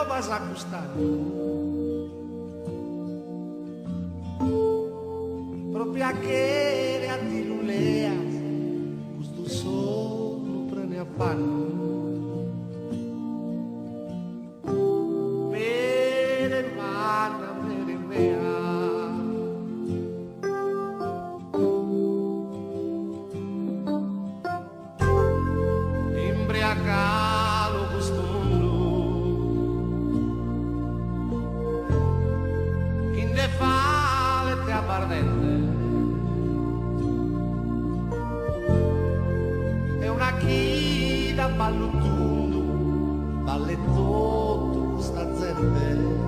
vas a gustar. Proprio che a ti luleas, questo solo prende a fanno. Mere mana, mere mea. Imbriacalo questo mondo, in de fale te abbardente. È una chida ballo tutto, balle tutto questa gente.